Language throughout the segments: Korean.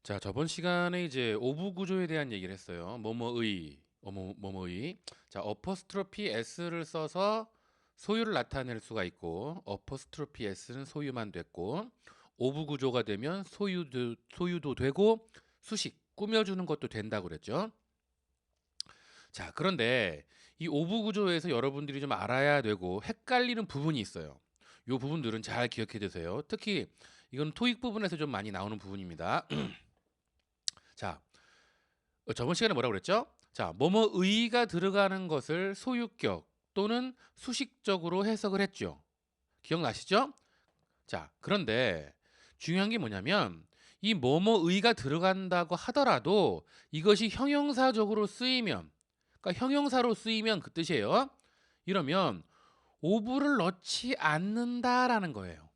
자, 저번 시간에 이제 오부 구조에 대한 얘기를 했어요. 뭐뭐의. 자, 어퍼스트로피 s를 써서 소유를 나타낼 수가 있고, 어퍼스트로피 s는 소유만 됐고, 오부 구조가 되면 소유도 되고, 수식 꾸며주는 것도 된다고 그랬죠. 자, 그런데 이 오부 구조에서 여러분들이 좀 알아야 되고 헷갈리는 부분이 있어요. 이 부분들은 잘 기억해 두세요. 특히 이건 토익 부분에서 좀 많이 나오는 부분입니다. 자, 저번 시간에 뭐라고 그랬죠? 자, 뭐뭐의가 들어가는 것을 소유격 또는 수식적으로 해석을 했죠. 기억나시죠? 자, 그런데 중요한 게 뭐냐면 이 뭐뭐의가 들어간다고 하더라도 이것이 형용사적으로 쓰이면, 그러니까 형용사로 쓰이면 그 뜻이에요. 이러면 오브를 넣지 않는다라는 거예요.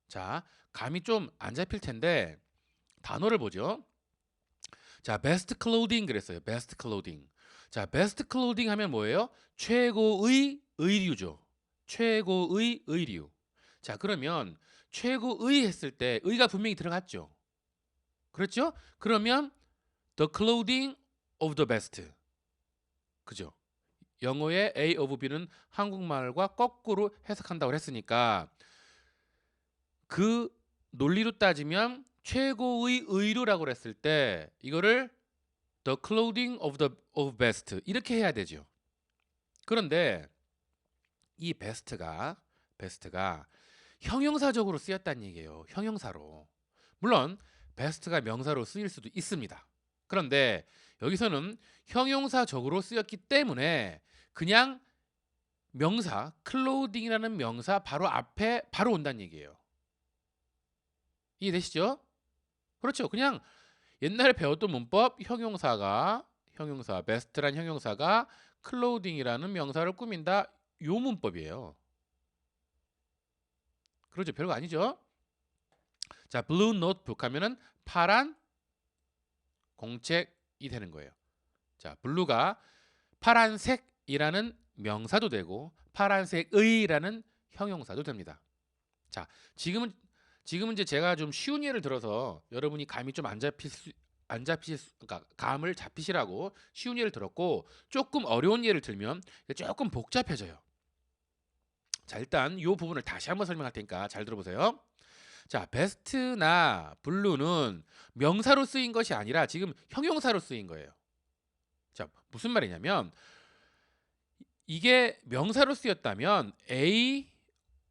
자, 감이 좀 안 잡힐 텐데 단어를 보죠. 자, 베스트 클로딩 그랬어요. 베스트 클로딩. 자, 베스트 클로딩 하면 뭐예요? 최고의 의류죠. 최고의 의류. 자, 그러면 최고의 했을 때 의가 분명히 들어갔죠. 그렇죠? 그러면 the clothing of the best. 그죠? 영어의 A of B는 한국말과 거꾸로 해석한다고 했으니까 그 논리로 따지면 최고의 의류라고 했을 때 이거를 the clothing of best 이렇게 해야 되죠. 그런데 이 베스트가 형용사적으로 쓰였다는 얘기예요. 형용사로. 물론 베스트가 명사로 쓰일 수도 있습니다. 그런데 여기서는 형용사적으로 쓰였기 때문에 그냥 명사 클로딩이라는 명사 바로 앞에 바로 온다는 얘기예요. 이해되시죠? 그렇죠. 그냥 옛날에 배웠던 문법 형용사 베스트란 형용사가 클로딩이라는 명사를 꾸민다 요 문법이에요. 그렇죠. 별거 아니죠. 자, 블루 노트북 하면은 파란 공책이 되는 거예요. 자, 블루가 파란색이라는 명사도 되고 파란색의라는 형용사도 됩니다. 자, 지금은 이제 제가 좀 쉬운 예를 들어서 여러분이 감이 좀 그러니까 감을 잡히시라고 쉬운 예를 들었고 조금 어려운 예를 들면 조금 복잡해져요. 자, 일단 이 부분을 다시 한번 설명할 테니까 잘 들어보세요. 자, 베스트나 블루는 명사로 쓰인 것이 아니라 지금 형용사로 쓰인 거예요. 자, 무슨 말이냐면 이게 명사로 쓰였다면 A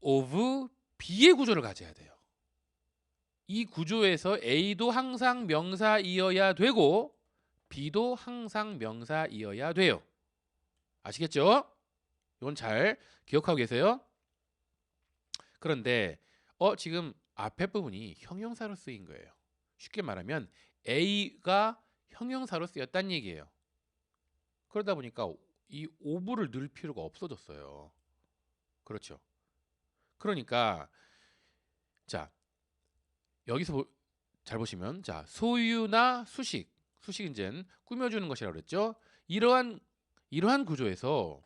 of B의 구조를 가져야 돼요. 이 구조에서 A도 항상 명사이어야 되고 B도 항상 명사이어야 돼요. 아시겠죠? 이건 잘 기억하고 계세요? 그런데 지금 앞에 부분이 형용사로 쓰인 거예요. 쉽게 말하면 A가 형용사로 쓰였다는 얘기예요. 그러다 보니까 이 오브를 넣을 필요가 없어졌어요. 그렇죠. 그러니까 자, 여기서 잘 보시면 자, 소유나 수식은 이제 꾸며주는 것이라고 그랬죠. 이러한 구조에서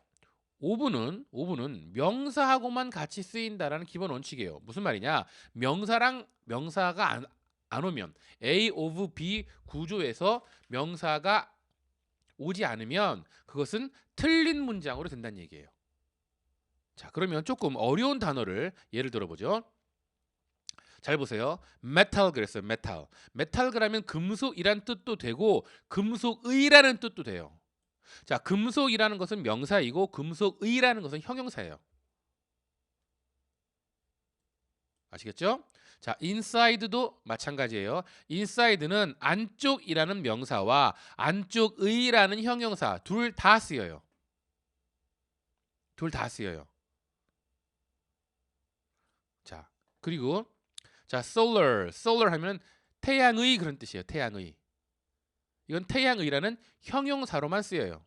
오브는 명사하고만 같이 쓰인다라는 기본 원칙이에요. 무슨 말이냐? 명사랑 명사가 안 오면 A of B 구조에서 명사가 오지 않으면 그것은 틀린 문장으로 된다는 얘기예요. 자, 그러면 조금 어려운 단어를 예를 들어보죠. 잘 보세요. 메탈 그랬어요. 메탈 그러면 금속이란 뜻도 되고 금속의라는 뜻도 돼요. 자, 금속이라는 것은 명사이고 금속의라는 것은 형용사예요. 아시겠죠? 자, inside도 마찬가지예요. inside는 안쪽이라는 명사와 안쪽의라는 형용사 둘 다 쓰여요. 둘 다 쓰여요. 자, 그리고 자, solar 하면 태양의 그런 뜻이에요. 태양의. 이건 태양의라는 형용사로만 쓰여요.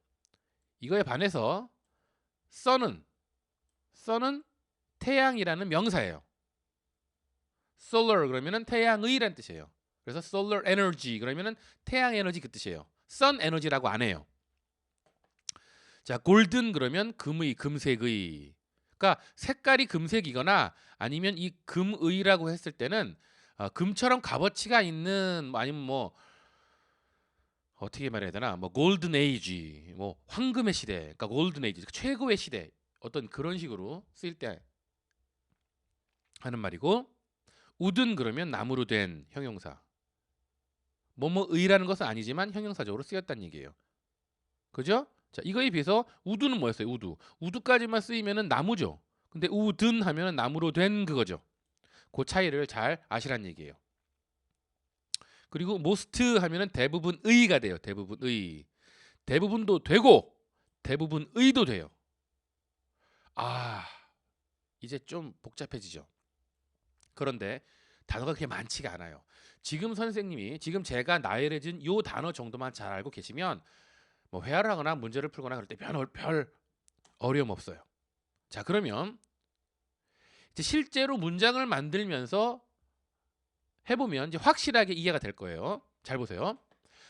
이거에 반해서 sun은 태양이라는 명사예요. solar 그러면은 태양의란 뜻이에요. 그래서 solar energy 그러면은 태양 에너지 그 뜻이에요. sun 에너지라고 안 해요. 자, 골든 그러면 금색의. 그러니까 색깔이 금색이거나 아니면 이 금의라고 했을 때는 금처럼 값어치가 있는 아니면 뭐 어떻게 말해야 되나 뭐 골든 에이지 뭐 황금의 시대 그러니까 골든 에이지 최고의 시대 어떤 그런 식으로 쓰일 때 하는 말이고 우든 그러면 나무로 된 형용사 뭐뭐의라는 것은 아니지만 형용사적으로 쓰였다는 얘기예요. 그죠? 자 이거에 비해서 우두는 뭐였어요? 우두까지만 쓰이면은 나무죠. 근데 우든 하면은 나무로 된 그거죠. 그 차이를 잘 아시란 얘기예요. 그리고 most 하면은 대부분의가 돼요. 대부분의. 대부분도 되고 대부분의도 돼요. 아, 이제 좀 복잡해지죠. 그런데 단어가 그렇게 많지가 않아요. 지금 선생님이 지금 제가 나열해준 요 단어 정도만 잘 알고 계시면 뭐 회화를 하거나 문제를 풀거나 그럴 때 별 어려움 없어요. 자, 그러면 이제 실제로 문장을 만들면서 해보면 이제 확실하게 이해가 될 거예요. 잘 보세요.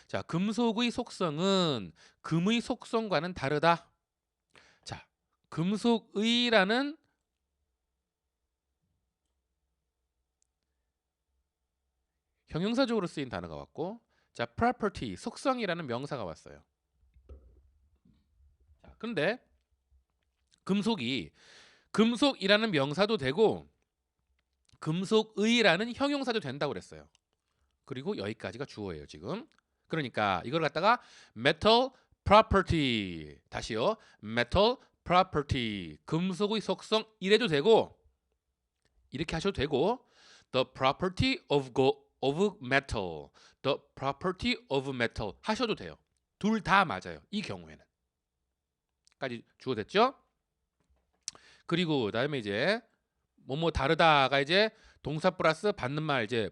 자, 금속의 속성은 금의 속성과는 다르다. 자, 금속의라는 형용사적으로 쓰인 단어가 왔고, 자, property 속성이라는 명사가 왔어요. 자, 근데 금속이라는 명사도 되고 금속의라는 형용사도 된다고 그랬어요. 그리고 여기까지가 주어예요, 지금. 그러니까 이걸 갖다가 metal property 다시요. metal property 금속의 속성 이래도 되고 이렇게 하셔도 되고 the property of metal the property of metal 하셔도 돼요. 둘 다 맞아요. 이 경우에는. 까지 주어 됐죠? 그리고 그다음에 이제 뭐뭐 다르다가 이제 동사 플러스 받는 말 이제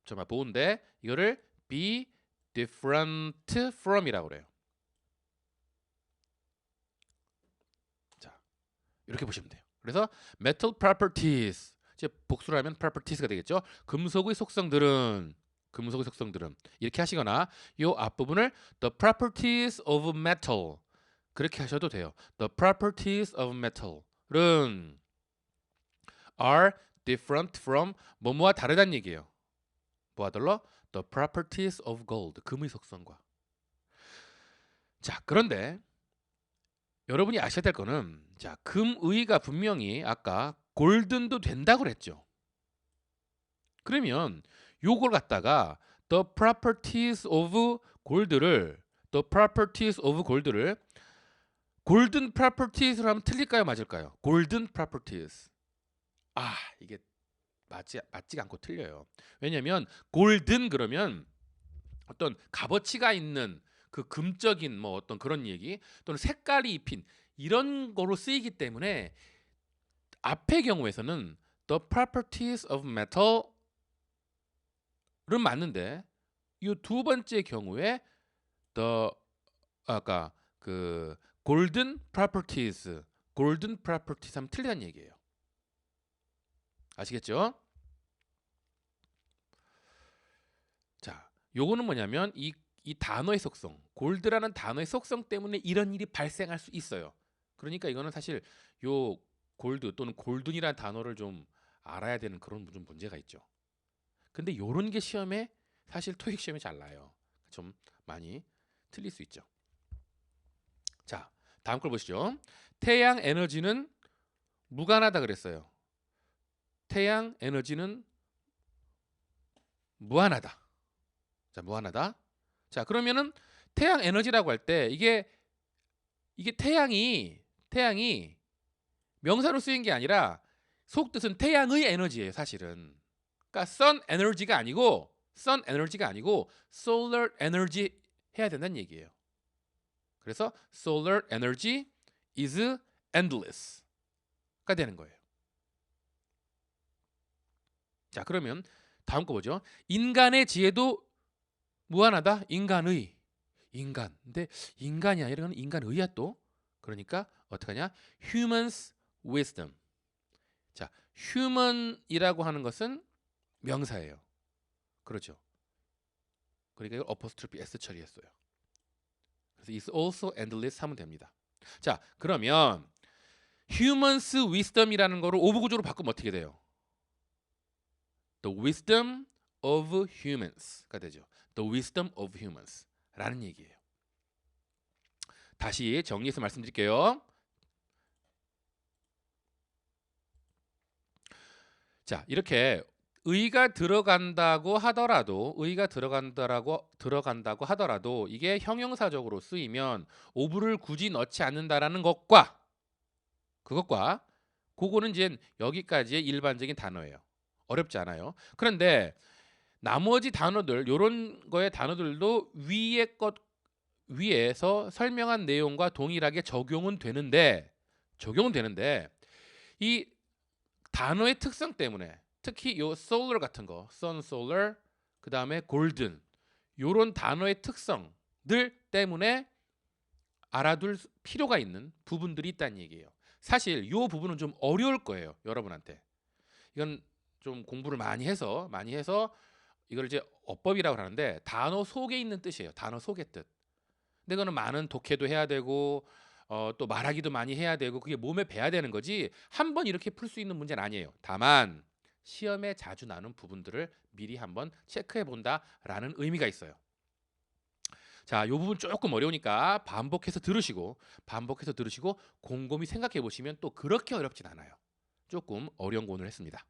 정말 보은데 이거를 be different from이라고 그래요. 자, 이렇게 보시면 돼요. 그래서 metal properties 이제 복수를 하면 properties가 되겠죠. 금속의 속성들은 이렇게 하시거나 이 앞부분을 the properties of metal 그렇게 하셔도 돼요. The properties of metal은 are different from 뭐뭐와 다르다는 얘기예요. 뭐와 달라? The properties of gold 금의 속성과. 자, 그런데 여러분이 아셔야 될 거는 자, 금의가 분명히 아까 골든도 된다고 그랬죠. 그러면 요걸 갖다가 the properties of gold를 골든 properties로 하면 틀릴까요, 맞을까요? 골든 properties. 이게 맞지가 않고 틀려요. 왜냐면 골든 그러면 어떤 값어치가 있는 그 금적인 뭐 어떤 그런 얘기 또는 색깔이 입힌 이런 거로 쓰이기 때문에 앞의 경우에서는 the properties of metal은 맞는데 이 두 번째 경우에 the 아까 그 golden properties 하면 틀리다는 얘기예요. 아시겠죠? 자, 요거는 뭐냐면 이 단어의 속성, 골드라는 단어의 속성 때문에 이런 일이 발생할 수 있어요. 그러니까 이거는 사실 요 골드 또는 골든이라는 단어를 좀 알아야 되는 그런 좀 문제가 있죠. 근데 요런 게 시험에 사실 토익 시험에 잘 나요. 좀 많이 틀릴 수 있죠. 자, 다음 걸 보시죠. 태양 에너지는 무관하다 그랬어요. 태양 에너지는 무한하다. 자, 무한하다. 자, 그러면은 태양 에너지라고 할 때 이게 태양이 명사로 쓰인 게 아니라 속뜻은 태양의 에너지예요, 사실은. 그러니까 sun 에너지가 아니고 solar energy 해야 된다는 얘기예요. 그래서 solar energy is endless가 되는 거예요. 자, 그러면 다음 거 보죠. 인간의 지혜도 무한하다. 근데 인간이 아니라 인간의야 또. 그러니까 어떻게 하냐? Human's wisdom. 자, human이라고 하는 것은 명사예요. 그렇죠. 그러니까 이걸 어퍼스트로피 s 처리했어요. 그래서 is also endless 하면 됩니다. 자, 그러면 Human's wisdom이라는 거를 오브 구조로 바꾸면 어떻게 돼요? The wisdom of humans가 되죠. The wisdom of humans라는 얘기예요. 다시 정리해서 말씀드릴게요. 자, 이렇게 의가 들어간다고 하더라도 이게 형용사적으로 쓰이면 of를 굳이 넣지 않는다라는 것과 그거는 이제 여기까지의 일반적인 단어예요. 어렵지 않아요. 그런데 나머지 단어들 요런 거의 단어들도 위에서 설명한 내용과 동일하게 적용은 되는데 이 단어의 특성 때문에 특히 요 solar 같은 거, sun, solar, 그 다음에 golden 요런 단어의 특성들 때문에 알아둘 필요가 있는 부분들이 있다는 얘기예요. 사실 요 부분은 좀 어려울 거예요, 여러분한테. 이건 좀 공부를 많이 해서 이걸 이제 어법이라고 하는데 단어 속에 있는 뜻이에요. 단어 속의 뜻. 근데 그거는 많은 독해도 해야 되고 또 말하기도 많이 해야 되고 그게 몸에 배야 되는 거지 한번 이렇게 풀 수 있는 문제는 아니에요. 다만 시험에 자주 나오는 부분들을 미리 한번 체크해 본다라는 의미가 있어요. 자, 이 부분 조금 어려우니까 반복해서 들으시고 곰곰이 생각해 보시면 또 그렇게 어렵진 않아요. 조금 어려운 거 오늘 했습니다.